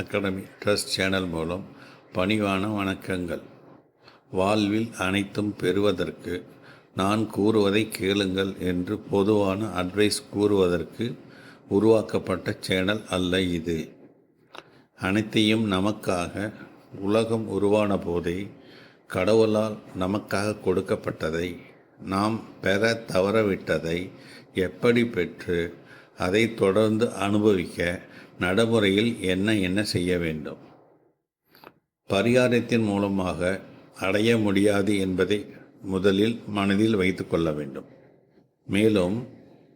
Academy trust channel மூலம் பணிவான வணக்கங்கள். வாழ்வில் அனைத்தும் பெறுவதற்கு நான் கூறுவதை கேளுங்கள் என்று பொதுவான அட்வைஸ் கூறுவதற்கு உருவாக்கப்பட்ட சேனல் அல்ல இது. அனைத்தையும் நமக்காக உலகம் உருவான போதே கடவுளால் நமக்காக கொடுக்கப்பட்டதை நாம் பெற தவறவிட்டதை எப்படி பெற்று அதை தொடர்ந்து அனுபவிக்க நடைமுறையில் என்ன செய்ய வேண்டும், பரிகாரத்தின் மூலமாக அடைய முடியாது என்பதை முதலில் மனதில் வைத்து கொள்ள வேண்டும். மேலும்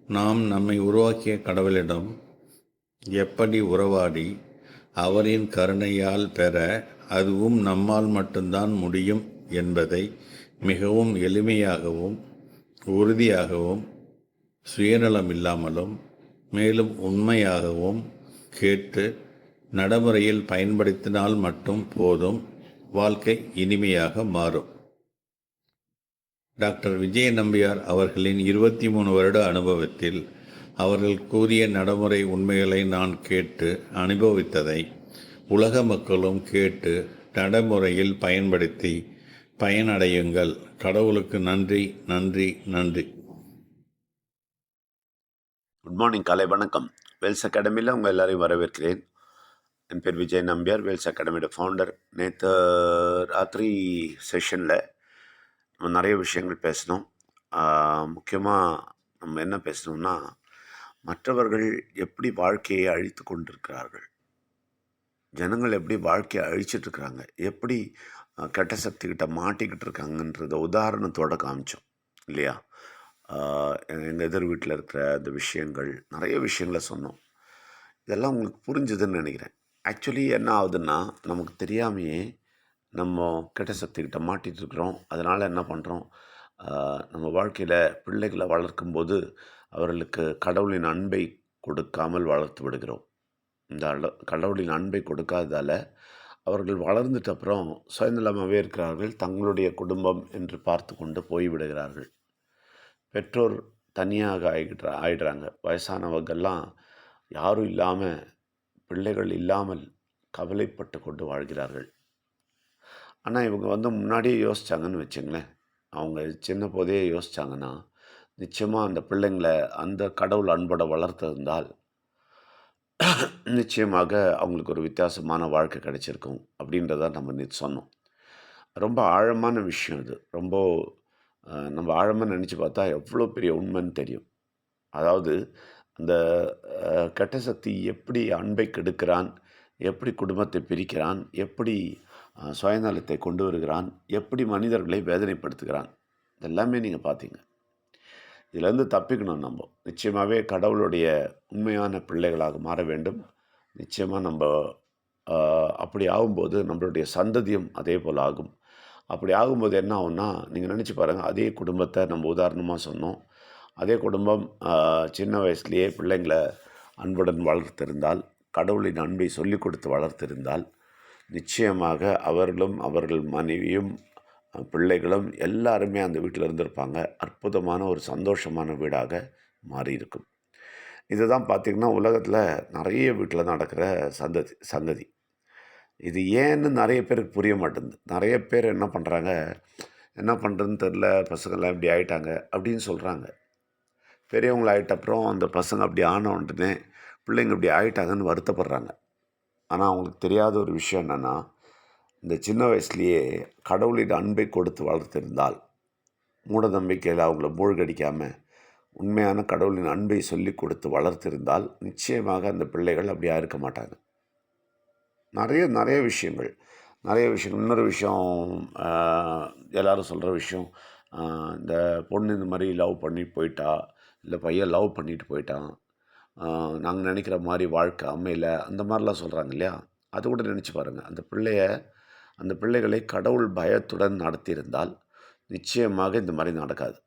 நாம் நம்மை உருவாக்கிய கடவுளிடம் எப்படி உறவாடி அவரின் கருணையால் பெற அதுவும் நம்மால் மட்டும்தான் முடியும் என்பதை மிகவும் எளிமையாகவும் உறுதியாகவும் சுயநலம் இல்லாமலும் மேலும் உண்மையாகவும் கேட்டு நடைமுறையில் பயன்படுத்தினால் மட்டும் போதும், வாழ்க்கை இனிமையாக மாறும். டாக்டர் விஜய நம்பியார் அவர்களின் 23 வருட அனுபவத்தில் அவர்கள் கூறிய நடைமுறை உண்மைகளை நான் கேட்டு அனுபவித்ததை உலக மக்களும் கேட்டு நடைமுறையில் பயன்படுத்தி பயனடையுங்கள். கடவுளுக்கு நன்றி, நன்றி, நன்றி. குட் மார்னிங், காலை வணக்கம். வெல்ஸ் அகாடமியில் உங்கள் எல்லாரையும் வரவேற்கிறேன். என் பேர் விஜய் நம்பியார், வெல்ஸ் அகாடமியோட ஃபவுண்டர். நேற்று ராத்திரி செஷனில் நம்ம நிறைய விஷயங்கள் பேசினோம். முக்கியமாக நம்ம என்ன பேசணும்னா, மற்றவர்கள் எப்படி வாழ்க்கையை அழித்து கொண்டிருக்கிறார்கள், ஜனங்கள் எப்படி வாழ்க்கையை அழிச்சிட்ருக்கிறாங்க, எப்படி கெட்ட சக்திக்கிட்ட மாட்டிக்கிட்டு இருக்காங்கன்றத உதாரணத்தோடு காமிச்சோம் இல்லையா? எங்கள் எதிர் வீட்டில் இருக்கிற அந்த விஷயங்கள், நிறைய விஷயங்களை சொன்னோம். இதெல்லாம் உங்களுக்கு புரிஞ்சுதுன்னு நினைக்கிறேன். ஆக்சுவலி என்ன ஆகுதுன்னா, நமக்கு தெரியாமையே நம்ம கெட்ட சக்திக்கிட்ட மாட்டிகிட்ருக்குறோம். அதனால் என்ன பண்ணுறோம், நம்ம வாழ்க்கையில் பிள்ளைகளை வளர்க்கும்போது அவர்களுக்கு கடவுளின் அன்பை கொடுக்காமல் வளர்த்து விடுகிறோம். இந்த கடவுளின் அன்பை கொடுக்காததால் அவர்கள் வளர்ந்துட்ட அப்புறம் சுயநலமாகவே இருக்கிறார்கள். தங்களுடைய குடும்பம் என்று பார்த்து கொண்டு போய்விடுகிறார்கள். பெற்றோர் தனியாக ஆயிடுறாங்க. வயசானவங்கெல்லாம் யாரும் இல்லாமல், பிள்ளைகள் இல்லாமல் கவலைப்பட்டு கொண்டு வாழ்கிறார்கள். ஆனால் இவங்க முன்னாடியே யோசித்தாங்கன்னு வச்சுங்களேன், அவங்க சின்ன போதே யோசித்தாங்கன்னா நிச்சயமாக அந்த பிள்ளைங்களை அந்த கடவுள் அன்போட வளர்த்திருந்தால் நிச்சயமாக அவங்களுக்கு ஒரு வித்தியாசமான வாழ்க்கை கிடைச்சிருக்கும் அப்படின்றத நம்ம சொன்னோம். ரொம்ப ஆழமான விஷயம் இது. ரொம்ப நம்ம ஆழமாக நினச்சி பார்த்தா எவ்வளோ பெரிய உண்மைன்னு தெரியும். அதாவது அந்த கெட்ட சக்தி எப்படி அன்பை கெடுக்கிறான், எப்படி குடும்பத்தை பிரிக்கிறான், எப்படி சுயநலத்தை கொண்டு வருகிறான், எப்படி மனிதர்களை வேதனைப்படுத்துகிறான், இதெல்லாமே நீங்கள் பார்த்தீங்க. இதிலேருந்து தப்பிக்கணும். நம்ம நிச்சயமாகவே கடவுளுடைய உண்மையான பிள்ளைகளாக மாற வேண்டும். நிச்சயமாக நம்ம அப்படி ஆகும்போது நம்மளுடைய சந்ததியும் அதே போல் ஆகும். அப்படி ஆகும்போது என்ன ஆகும்னா, நீங்கள் நினச்சி பாருங்கள், அதே குடும்பத்தை நம்ம உதாரணமாக சொன்னோம். அதே குடும்பம் சின்ன வயசுலேயே பிள்ளைங்களை அன்புடன் வளர்த்திருந்தால், கடவுளின் அன்பை சொல்லிக் கொடுத்து வளர்த்திருந்தால், நிச்சயமாக அவர்களும் அவர்கள் மனைவியும் பிள்ளைகளும் எல்லாருமே அந்த வீட்டில் இருந்திருப்பாங்க. அற்புதமான ஒரு சந்தோஷமான வீடாக மாறியிருக்கும். இதுதான் பார்த்திங்கன்னா உலகத்தில் நிறைய வீட்டில் நடக்கிற சங்கதி. இது ஏன்னு நிறைய பேருக்கு புரிய மாட்டேங்குது. நிறைய பேர் என்ன பண்ணுறதுன்னு தெரில, பசங்கள்லாம் இப்படி ஆகிட்டாங்க அப்படின்னு சொல்கிறாங்க. பெரியவங்களாகிட்ட அப்புறம் அந்த பசங்க அப்படி ஆன உடனே பிள்ளைங்க இப்படி ஆகிட்டாங்கன்னு வருத்தப்படுறாங்க. ஆனால் அவங்களுக்கு தெரியாத ஒரு விஷயம் என்னென்னா, இந்த சின்ன வயசுலேயே கடவுளின் அன்பை கொடுத்து வளர்த்திருந்தால், மூட நம்பிக்கையில் அவங்கள மூழ்கடிக்காமல் உண்மையான கடவுளின் அன்பை சொல்லி கொடுத்து வளர்த்திருந்தால் நிச்சயமாக அந்த பிள்ளைகள் அப்படியா இருக்க மாட்டாங்க. நிறைய விஷயங்கள். இன்னொரு விஷயம், எல்லோரும் சொல்கிற விஷயம், இந்த பொண்ணு இந்த மாதிரி லவ் பண்ணி போயிட்டா, இல்லை பையன் லவ் பண்ணிட்டு போயிட்டான், நாங்கள் நினைக்கிற மாதிரி வாழ்க்கை அமையல, அந்த மாதிரிலாம் சொல்கிறாங்க இல்லையா? அது கூட நினச்சி பாருங்கள். அந்த பிள்ளைகளை கடவுள் பயத்துடன் நடத்தியிருந்தால் நிச்சயமாக இந்த மாதிரி நடக்காது.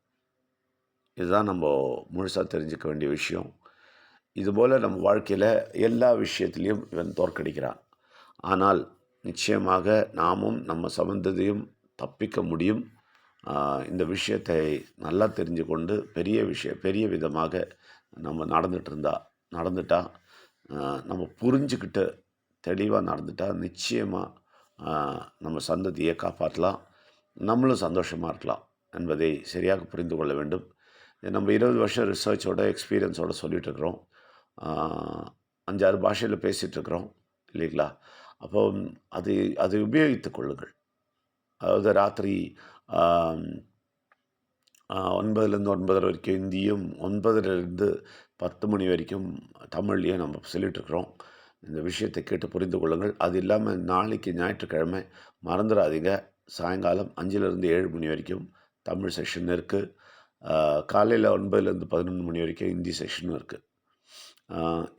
இதுதான் நம்ம முழுசாக தெரிஞ்சுக்க வேண்டிய விஷயம். இதுபோல் நம்ம வாழ்க்கையில் எல்லா விஷயத்துலேயும் இவன் தோற்கடிக்கிறான். ஆனால் நிச்சயமாக நாமும் நம்ம சம்பந்தத்தையும் தப்பிக்க முடியும். இந்த விஷயத்தை நல்லா தெரிஞ்சு கொண்டு பெரிய விதமாக நம்ம நடந்துட்டால் நம்ம புரிஞ்சுக்கிட்டு தெளிவாக நடந்துட்டால் நிச்சயமாக நம்ம சந்ததியை காப்பாற்றலாம், நம்மளும் சந்தோஷமாக இருக்கலாம் என்பதை சரியாக புரிந்து கொள்ள வேண்டும். இது நம்ம 20 வருஷம் ரிசர்ச்சோட எக்ஸ்பீரியன்ஸோட சொல்லிகிட்ருக்குறோம். 5, 6 பாஷையில் பேசிகிட்ருக்குறோம் இல்லைங்களா? அப்போ அது அதை உபயோகித்துக் கொள்ளுங்கள். அதாவது ராத்திரி 9லேருந்து 9:30 வரைக்கும் ஹிந்தியும், 9:30லேருந்து 10 மணி வரைக்கும் தமிழ்லையும் நம்ம சொல்லிகிட்ருக்குறோம். இந்த விஷயத்தை கேட்டு புரிந்து கொள்ளுங்கள். அது இல்லாமல் நாளைக்கு ஞாயிற்றுக்கிழமை மறந்துடாதீங்க, சாயங்காலம் 5லேருந்து 7 மணி வரைக்கும் தமிழ் செஷன் இருக்குது. காலையில் 9லேருந்து 11 மணி வரைக்கும் ஹிந்தி செஷனும் இருக்குது.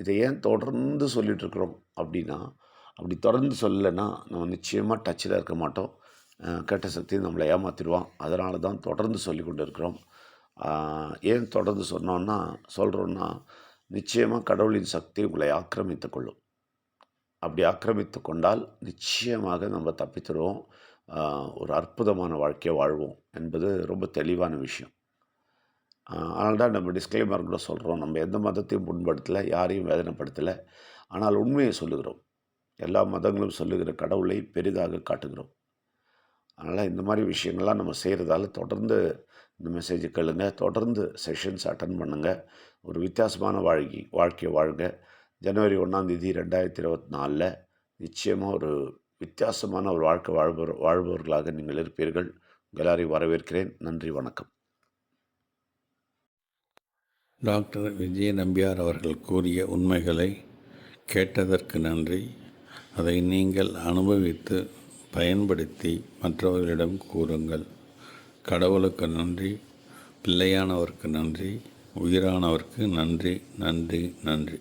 இதை ஏன் தொடர்ந்து சொல்லிகிட்ருக்குறோம் அப்படின்னா, அப்படி தொடர்ந்து சொல்லலைன்னா நம்ம நிச்சயமாக டச்சில் இருக்க மாட்டோம். கெட்ட சக்தி நம்மளை ஏமாற்றிடுவான். அதனால தான் தொடர்ந்து சொல்லி கொண்டு இருக்கிறோம். ஏன் தொடர்ந்து சொல்கிறோன்னா நிச்சயமாக கடவுளின் சக்தி உங்களை ஆக்கிரமித்து கொள்ளும். அப்படி ஆக்கிரமித்து கொண்டால் நிச்சயமாக நம்ம தப்பித்துடுவோம். ஒரு அற்புதமான வாழ்க்கையை வாழ்வோம் என்பது ரொம்ப தெளிவான விஷயம். அதனால தான் நம்ம டிஸ்க்ளைமர் கூட சொல்கிறோம், நம்ம எந்த மதத்தையும் புண்படுத்தலை, யாரையும் வேதனைப்படுத்தலை. ஆனால் உண்மையை சொல்லுகிறோம். எல்லா மதங்களும் சொல்லுகிற கடவுளை பெரிதாக காட்டுகிறோம். அதனால் இந்த மாதிரி விஷயங்கள்லாம் நம்ம செய்கிறதால தொடர்ந்து இந்த மெசேஜை கேளுங்க, தொடர்ந்து செஷன்ஸ் அட்டன் பண்ணுங்கள். ஒரு வித்தியாசமான வாழ்க்கையை வாழுங்க. ஜனவரி 1 2024 நிச்சயமாக ஒரு வித்தியாசமான ஒரு வாழ்க்கை வாழ்பவர்களாக நீங்கள் இருப்பீர்கள். உங்கள் எல்லாரையும் வரவேற்கிறேன். நன்றி, வணக்கம். டாக்டர் விஜய நம்பியார் அவர்கள் கூறிய உண்மைகளை கேட்டதற்கு நன்றி. அதை நீங்கள் அனுபவித்து பயன்படுத்தி மற்றவர்களிடம் கூறுங்கள். கடவுளுக்கு நன்றி, பிள்ளையானவருக்கு நன்றி, உயிரானவருக்கு நன்றி, நன்றி, நன்றி.